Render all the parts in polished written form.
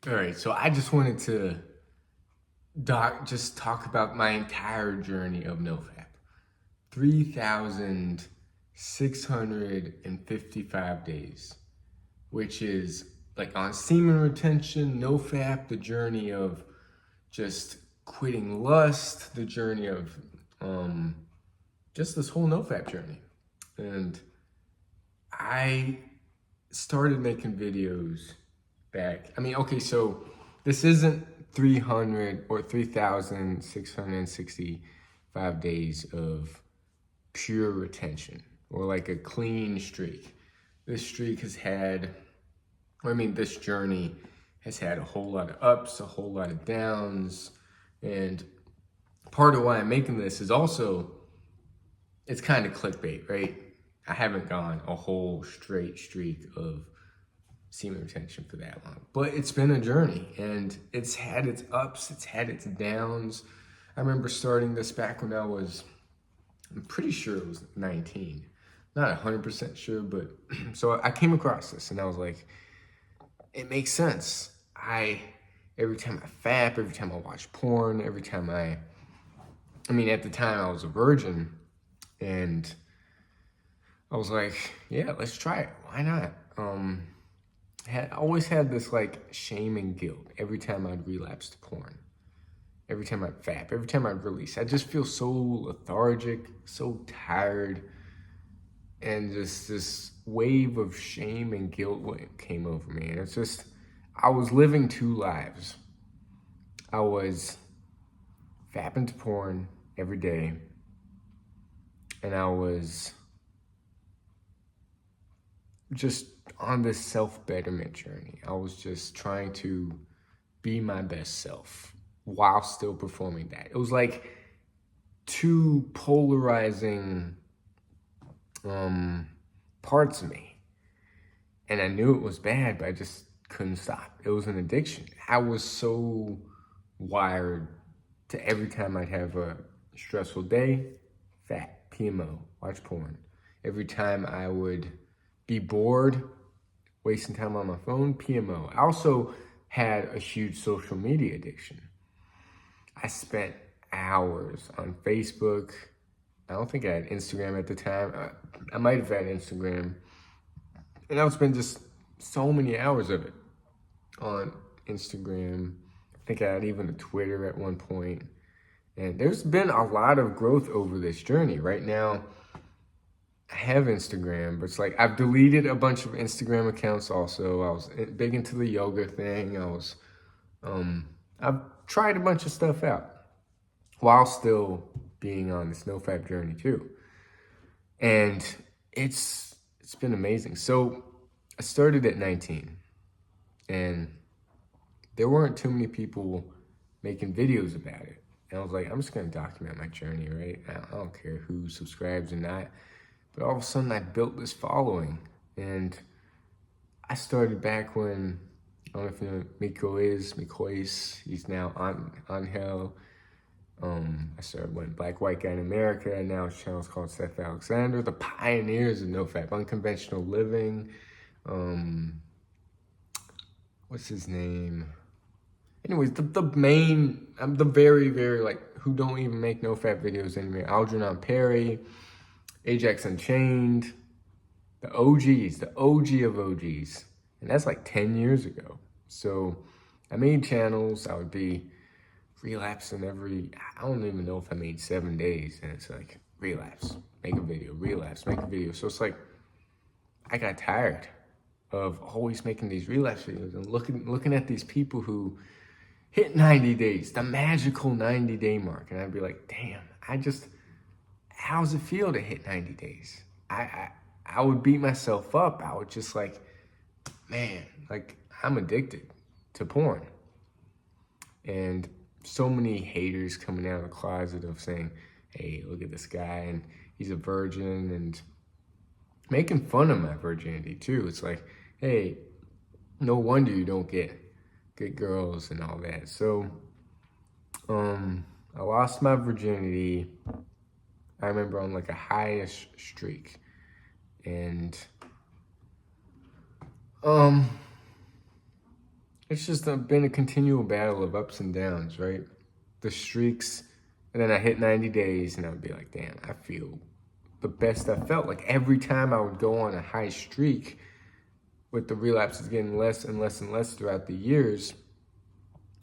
All right, so I just wanted to just talk about my entire journey of NoFap. 3,655 days, which is like on semen retention, NoFap, the journey of just quitting lust, the journey of just this whole NoFap journey. And I started making videos back. I mean, okay, so this isn't 300 or 3,665 days of pure retention or like a clean streak. This streak has had, this journey has had a whole lot of ups, a whole lot of downs. And part of why I'm making this is also, it's kind of clickbait, right? I haven't gone a whole straight streak of semen retention for that long, but it's been a journey and it's had its ups, it's had its downs. I remember starting this back when I'm pretty sure it was 19, not 100% sure, but so I came across this and I was like, it makes sense. Every time I fap, every time I watch porn, every time at the time I was a virgin, and I was like, yeah, let's try it. Why not? I always had this like shame and guilt every time I'd relapse to porn, every time I'd fap, every time I'd release. I just feel so lethargic, so tired, and just this wave of shame and guilt came over me. And it's just, I was living two lives. I was fapping to porn every day, and I was just on this self-betterment journey. I was just trying to be my best self while still performing that. It was like two polarizing parts of me. And I knew it was bad, but I just couldn't stop. It was an addiction. I was so wired to every time I'd have a stressful day, fat, PMO, watch porn. Every time I would be bored, wasting time on my phone, PMO. I also had a huge social media addiction. I spent hours on Facebook. I don't think I had Instagram at the time. I might have had Instagram. And I would spend just so many hours of it on Instagram. I think I had even a Twitter at one point. And there's been a lot of growth over this journey. Right now, I have Instagram, but it's like I've deleted a bunch of Instagram accounts also. I was big into the yoga thing. I've tried a bunch of stuff out while still being on this NoFap journey too. And it's been amazing. So I started at 19 and there weren't too many people making videos about it. And I was like, I'm just gonna document my journey, right? I don't care who subscribes or not. But all of a sudden I built this following, and I started back when, I don't know if you know Mikois, he's now on Hell. I started when Black White Guy in America, and now his channel's called Seth Alexander, the pioneers of NoFap, unconventional living. What's his name? Anyways, the main, the very, very like, who don't even make NoFap videos anymore, Algernon Perry, Ajax Unchained, the OGs, the OG of OGs. And that's like 10 years ago. So I made channels. I would be relapsing I don't even know if I made 7 days. And it's like, relapse, make a video, relapse, make a video. So it's like, I got tired of always making these relapse videos and looking at these people who hit 90 days, the magical 90-day mark. And I'd be like, damn, how's it feel to hit 90 days? I would beat myself up. I would just like, man, like I'm addicted to porn. And so many haters coming out of the closet of saying, hey, look at this guy and he's a virgin, and making fun of my virginity too. It's like, hey, no wonder you don't get good girls and all that. So I lost my virginity. I remember on like a highish streak, and it's just been a continual battle of ups and downs, right? The streaks, and then I hit 90 days, and I would be like, damn, I feel the best I felt. Like every time I would go on a high streak, with the relapses getting less and less and less throughout the years,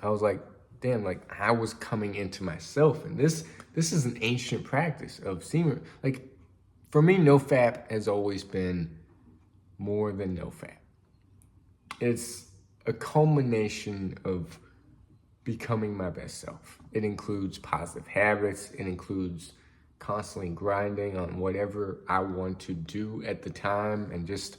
I was like, damn, like I was coming into myself. And this is an ancient practice of semen. Like for me, NoFap has always been more than NoFap. It's a culmination of becoming my best self. It includes positive habits. It includes constantly grinding on whatever I want to do at the time, and just,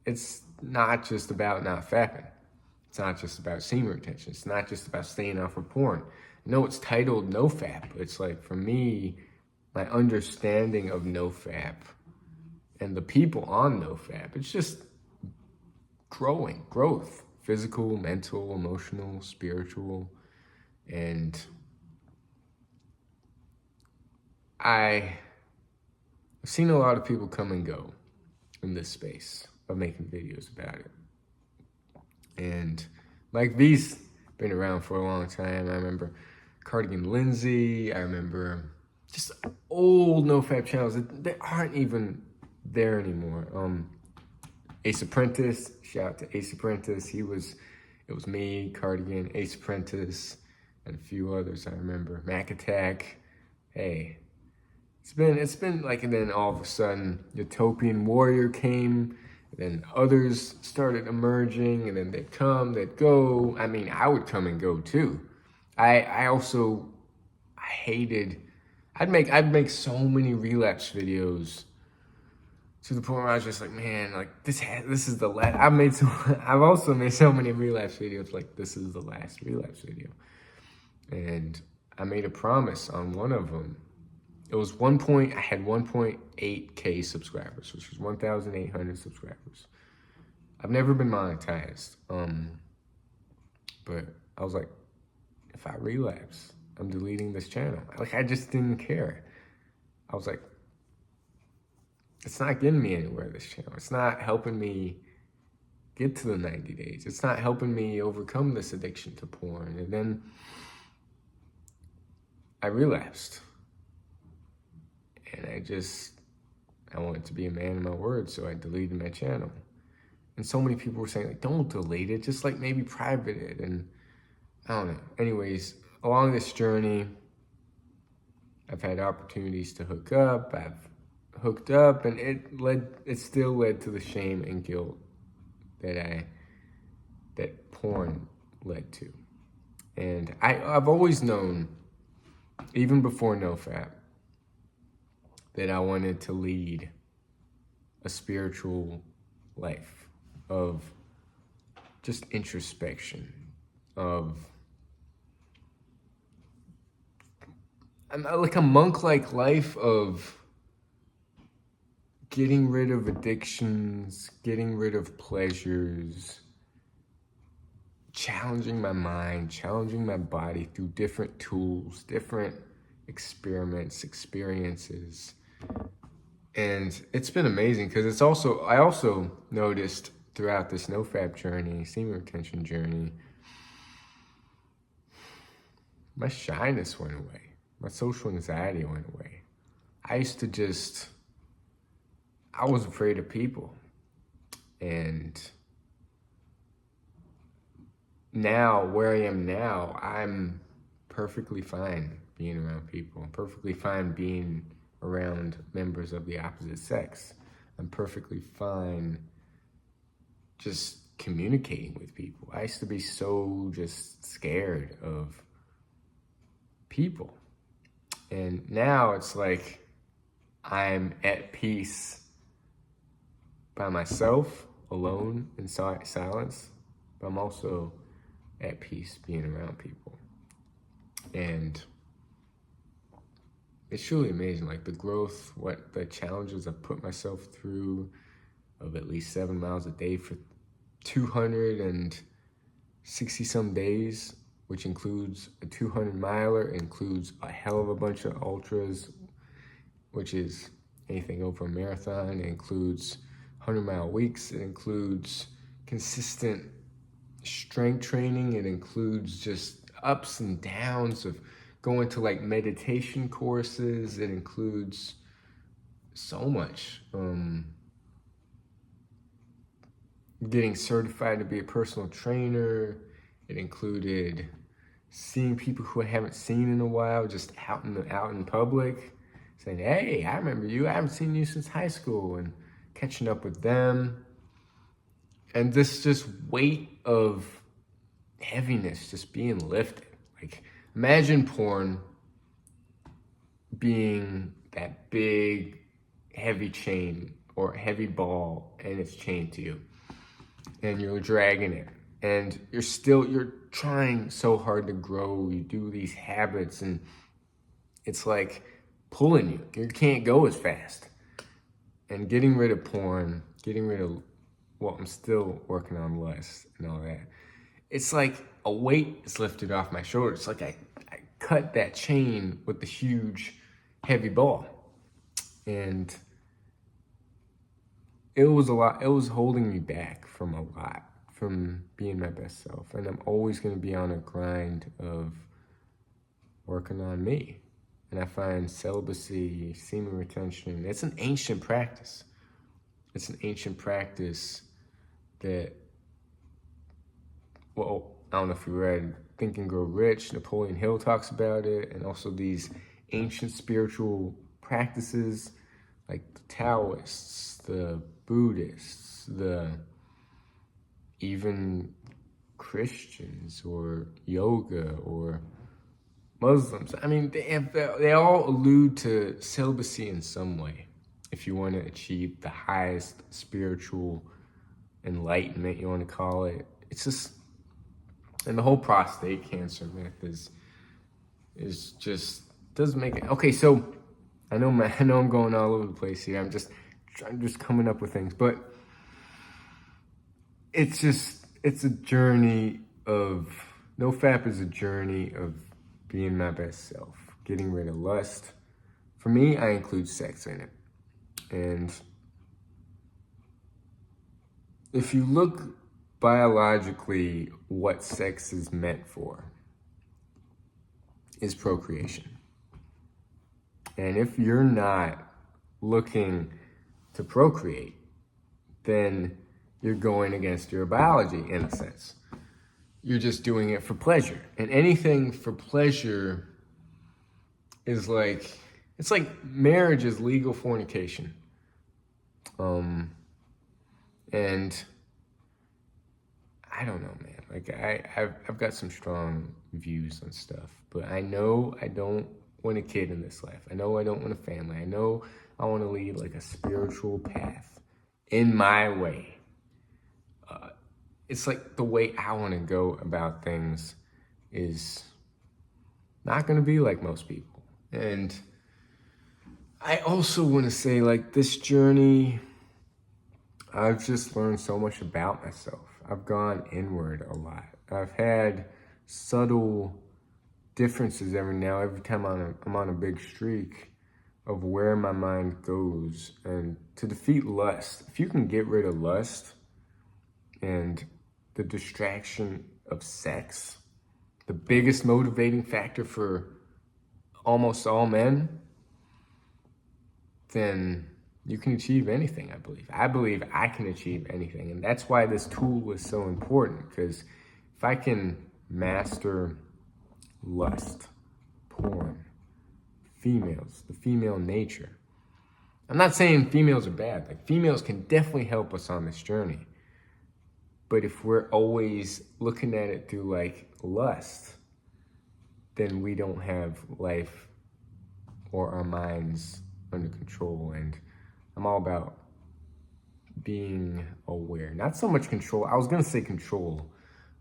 it's not just about not fapping. It's not just about semen retention. It's not just about staying off of porn. No, it's titled NoFap. It's like, for me, my understanding of NoFap and the people on NoFap, it's just growth, physical, mental, emotional, spiritual. And I've seen a lot of people come and go in this space of making videos about it. And Mike V's been around for a long time. I remember Cardigan Lindsay. I remember just old NoFap channels that aren't even there anymore. Ace Apprentice, shout out to Ace Apprentice. It was me, Cardigan, Ace Apprentice, and a few others I remember. Mac Attack. Hey, it's been like, and then all of a sudden, Utopian Warrior came, and then others started emerging, and then they'd come, they'd go. I mean, I would come and go too. I hated, I'd make so many relapse videos, to the point where I was just like, man, like this is the last. I've also made so many relapse videos, like this is the last relapse video. And I made a promise on one of them. It was I had 1.8K subscribers, which was 1,800 subscribers. I've never been monetized. But I was like, if I relapse, I'm deleting this channel. Like, I just didn't care. I was like, it's not getting me anywhere, this channel. It's not helping me get to the 90 days. It's not helping me overcome this addiction to porn. And then I relapsed. And I wanted to be a man of my word, so I deleted my channel. And so many people were saying, like, don't delete it, just like maybe private it. And I don't know. Anyways, along this journey, I've had opportunities to hook up. I've hooked up, and it still led to the shame and guilt that porn led to. And I've always known, even before NoFap, that I wanted to lead a spiritual life of just introspection, of like a monk-like life of getting rid of addictions, getting rid of pleasures, challenging my mind, challenging my body through different tools, different experiments, experiences. And it's been amazing, because I also noticed throughout this NoFap journey, semen retention journey, my shyness went away. My social anxiety went away. I was afraid of people. And now, where I am now, I'm perfectly fine being around people. I'm perfectly fine being around members of the opposite sex. I'm perfectly fine just communicating with people. I used to be so just scared of people. And now it's like I'm at peace by myself, alone, in silence, but I'm also at peace being around people. And it's truly amazing, like the growth, what the challenges I've put myself through, of at least 7 miles a day for 260 some days, which includes a 200 miler, includes a hell of a bunch of ultras, which is anything over a marathon. It includes 100-mile weeks. It includes consistent strength training. It includes just ups and downs of going to like meditation courses. It includes so much. Getting certified to be a personal trainer. It included seeing people who I haven't seen in a while, just out in public, saying, "Hey, I remember you. I haven't seen you since high school," and catching up with them. And this just weight of heaviness just being lifted. Like, imagine porn being that big, heavy chain or heavy ball, and it's chained to you, and you're dragging it, and you're trying so hard to grow. You do these habits, and it's like pulling you. You can't go as fast. And getting rid of porn, getting rid of, well, I'm still working on lust and all that. It's like a weight is lifted off my shoulders. It's like I cut that chain with the huge, heavy ball. And it was a lot. It was holding me back from a lot, from being my best self. And I'm always going to be on a grind of working on me. And I find celibacy, semen retention, it's an ancient practice. It's an ancient practice that, well, I don't know if you read Think and Grow Rich. Napoleon Hill talks about it. And also these ancient spiritual practices like the Taoists, the Buddhists, even Christians or yoga or Muslims. I mean, they all allude to celibacy in some way. If you want to achieve the highest spiritual enlightenment, you want to call it. It's just, and the whole prostate cancer myth is just doesn't make it. Okay, so I know I'm going all over the place here. I'm just coming up with things, but it's a journey of, NoFap is a journey of being my best self, getting rid of lust. For me, I include sex in it. And if you look biologically, what sex is meant for is procreation. And if you're not looking to procreate, then you're going against your biology in a sense. You're just doing it for pleasure. And anything for pleasure is like, it's like marriage is legal fornication. And I don't know, man. Like I've got some strong views on stuff, but I know I don't want a kid in this life. I know I don't want a family. I know I want to lead like a spiritual path in my way. It's like the way I want to go about things is not going to be like most people. And I also want to say, like, this journey, I've just learned so much about myself. I've gone inward a lot. I've had subtle differences every time I'm on a big streak of where my mind goes. And to defeat lust, if you can get rid of lust and the distraction of sex, the biggest motivating factor for almost all men, then you can achieve anything, I believe. I believe I can achieve anything. And that's why this tool is so important, because if I can master lust, porn, females, the female nature. I'm not saying females are bad. Like, females can definitely help us on this journey. But if we're always looking at it through like lust, then we don't have life or our minds under control. And I'm all about being aware. Not so much control. I was going to say control,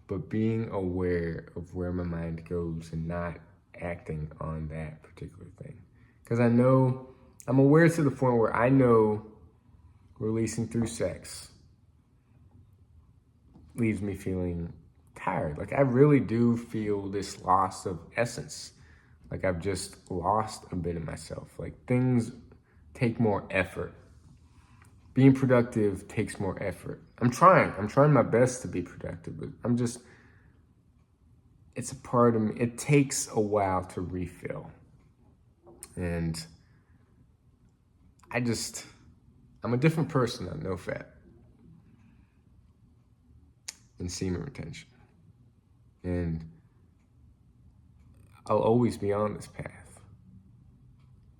but being aware of where my mind goes and not acting on that particular thing. Because I know, I'm aware to the point where I know releasing through sex leaves me feeling tired. Like, I really do feel this loss of essence. Like, I've just lost a bit of myself. Like, things take more effort. being productive takes more effort. I'm trying my best to be productive, but it's a part of me. It takes a while to refill. And I'm a different person on NoFap and semen retention. And I'll always be on this path.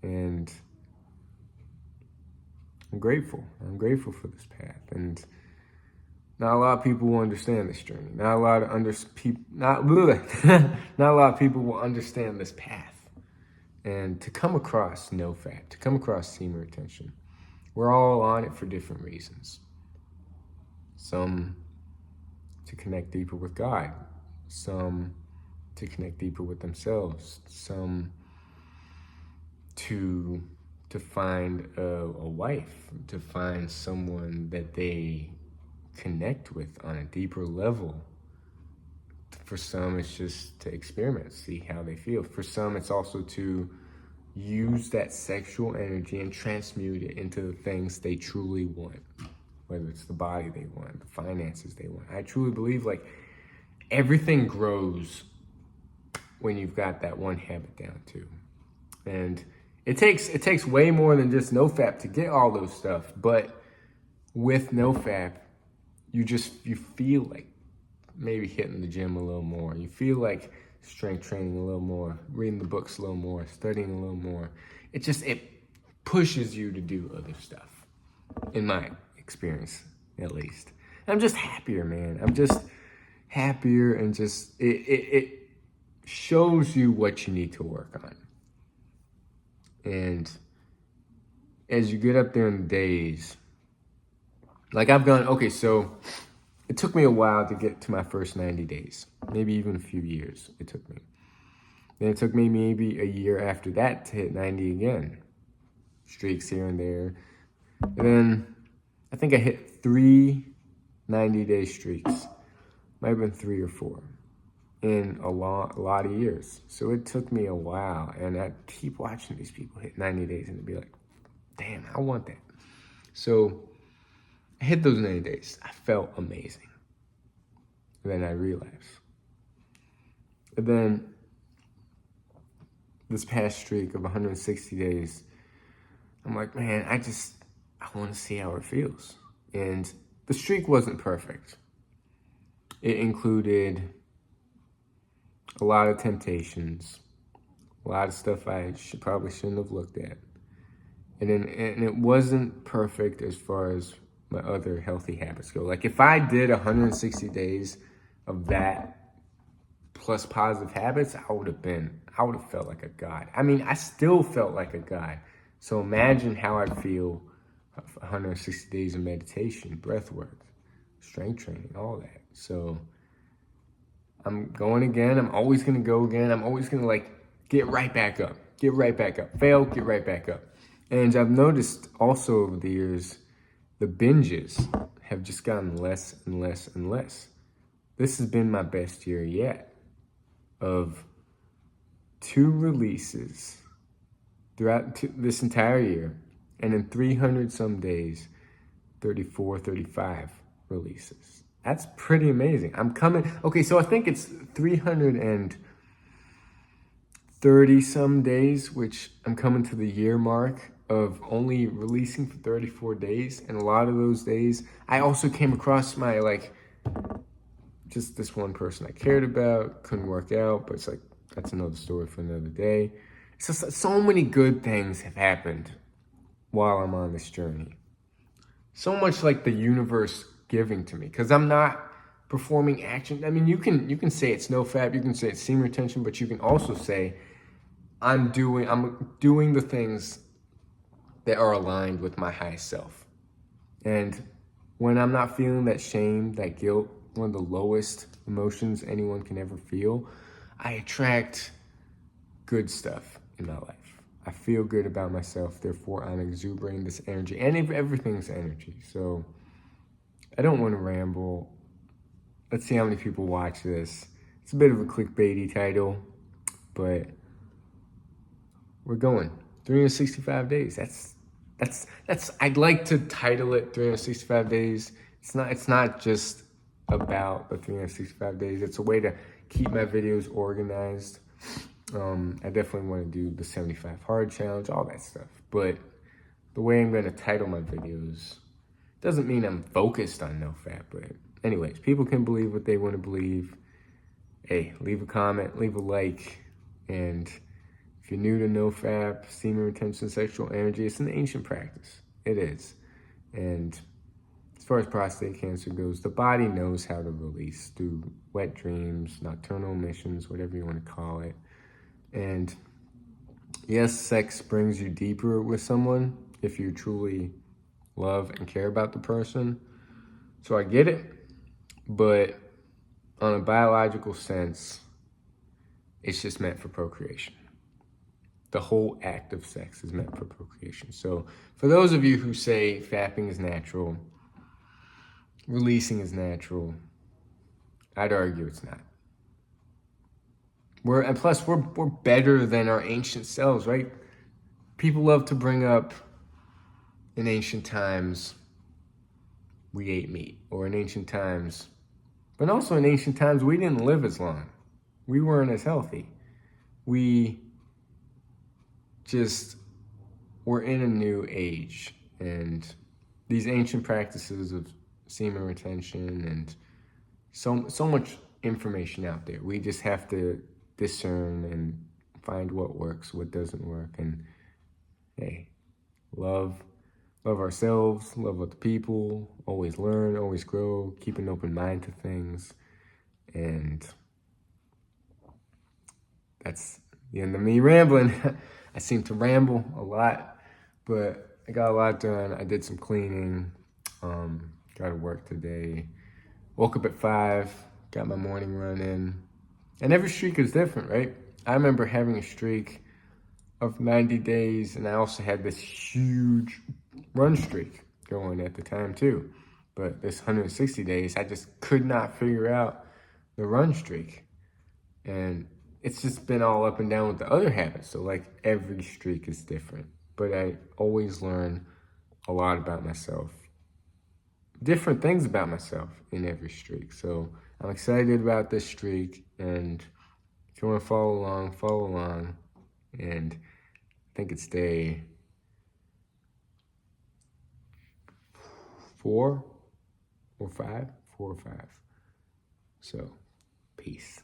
And I'm grateful. I'm grateful for this path. And not a lot of people will understand this journey. Not a lot of people will understand this path. And to come across NoFap, to come across semen retention, we're all on it for different reasons. Some to connect deeper with God, some to connect deeper with themselves, some to find a wife, to find someone that they connect with on a deeper level. For some, it's just to experiment, see how they feel. For some, it's also to use that sexual energy and transmute it into the things they truly want, whether it's the body they want, the finances they want. I truly believe like everything grows when you've got that one habit down too. And it takes way more than just NoFap to get all those stuff, but with NoFap, you feel like maybe hitting the gym a little more. You feel like strength training a little more, reading the books a little more, studying a little more. It pushes you to do other stuff, in my experience, at least. And I'm just happier, man. I'm just happier, and it shows you what you need to work on. And as you get up there in the days, like so it took me a while to get to my first 90 days, maybe even a few years it took me. Then it took me maybe a year after that to hit 90 again. Streaks here and there. And then I think I hit 3 90-day streaks. Might have been 3 or 4 in a lot of years. So it took me a while, and I keep watching these people hit 90 days and be like, damn, I want that. So I hit those 90 days. I felt amazing. And then I relapsed. And then this past streak of 160 days, I'm like, man, I want to see how it feels. And the streak wasn't perfect. It included a lot of temptations, a lot of stuff I probably shouldn't have looked at. And it wasn't perfect as far as my other healthy habits go. Like if I did 160 days of that plus positive habits, I would have felt like a god. I mean, I still felt like a god. So imagine how I'd feel 160 days of meditation, breath work, strength training, all that. So I'm going again. I'm always going to go again. I'm always going to get right back up. Fail, get right back up. And I've noticed also over the years, the binges have just gotten less and less and less. This has been my best year yet of 2 releases throughout this entire year. And in 300 some days, 34, 35 releases. That's pretty amazing. So I think it's 330 some days, which I'm coming to the year mark of only releasing for 34 days. And a lot of those days, I also came across just this one person I cared about, couldn't work out, but it's like, that's another story for another day. So many good things have happened while I'm on this journey. So much like the universe giving to me, because I'm not performing action. I mean, you can say it's NoFap, you can say it's semen retention, but you can also say I'm doing the things that are aligned with my highest self. And when I'm not feeling that shame, that guilt, one of the lowest emotions anyone can ever feel, I attract good stuff in my life. I feel good about myself, therefore I'm exuberating this energy, and everything's energy. So I don't want to ramble. Let's see how many people watch this. It's a bit of a clickbaity title, but we're going 365 days. I'd like to title it 365 days. It's not just about the 365 days. It's a way to keep my videos organized. I definitely want to do the 75 hard challenge, all that stuff. But the way I'm going to title my videos doesn't mean I'm focused on NoFap. But anyways, people can believe what they want to believe. Hey, leave a comment, leave a like, and if you're new to NoFap, semen retention, sexual energy, it's an ancient practice. It is. And as far as prostate cancer goes, the body knows how to release through wet dreams, nocturnal emissions, whatever you want to call it. And yes, sex brings you deeper with someone if you truly love and care about the person. So I get it, but on a biological sense, it's just meant for procreation. The whole act of sex is meant for procreation. So for those of you who say fapping is natural, releasing is natural, I'd argue it's not. Plus we're better than our ancient selves, right? People love to bring up in ancient times we ate meat, or in ancient times, but also in ancient times we didn't live as long. We weren't as healthy. We just we're in a new age, and these ancient practices of semen retention and so much information out there. We just have to discern and find what works, what doesn't work, and hey, love ourselves, love other people, always learn, always grow, keep an open mind to things, and that's the end of me rambling. I seem to ramble a lot, but I got a lot done. I did some cleaning, got to work today. Woke up at 5, got my morning run in. And every streak is different, right? I remember having a streak of 90 days, and I also had this huge run streak going at the time too. But this 160 days, I just could not figure out the run streak. And it's just been all up and down with the other habits. So like every streak is different, but I always learn a lot about myself, different things about myself in every streak. So I'm excited about this streak, and if you want to follow along. And I think it's day 4 or 5. So peace.